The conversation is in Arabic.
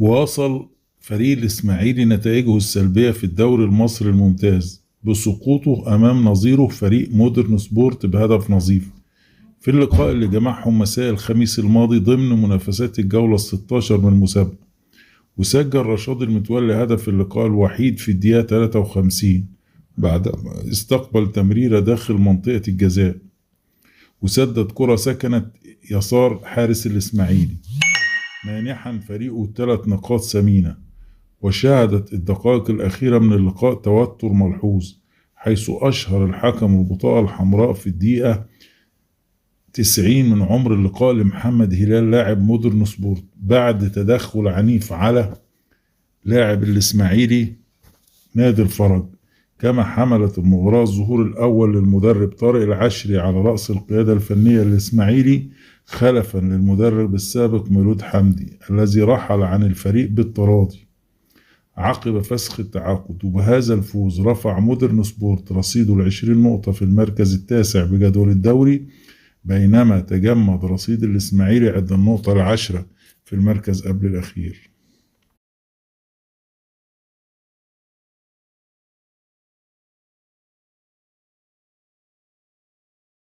واصل فريق الإسماعيلي نتائجه السلبية في الدوري المصري الممتاز بسقوطه أمام نظيره فريق مودرن سبورت بهدف نظيف في اللقاء اللي جمعهم مساء الخميس الماضي ضمن منافسات الجولة الستاشر من المسابقة. وسجل رشاد المتولي هدف اللقاء الوحيد في الدقيقة 53 بعد ما استقبل تمريرة داخل منطقة الجزاء، وسدد كرة سكنت يسار حارس الإسماعيلي مانحا فريقه 3 نقاط ثمينة. وشهدت الدقائق الأخيرة من اللقاء توتر ملحوظ، حيث أشهر الحكم البطاقة الحمراء في الدقيقة 90 من عمر اللقاء لمحمد هلال لاعب مودرن سبورت بعد تدخل عنيف على لاعب الإسماعيلي نادي الفرج. كما حملت المباراة الظهور الأول للمدرب طارق العشري على رأس القيادة الفنية للإسماعيلي خلفا للمدرب السابق ميلود حمدي الذي رحل عن الفريق بالتراضي عقب فسخ التعاقد. وبهذا الفوز رفع مودرن سبورت رصيده 20 نقطة في المركز التاسع بجدول الدوري، بينما تجمد رصيد الإسماعيلي عند النقطة 10 في المركز قبل الأخير.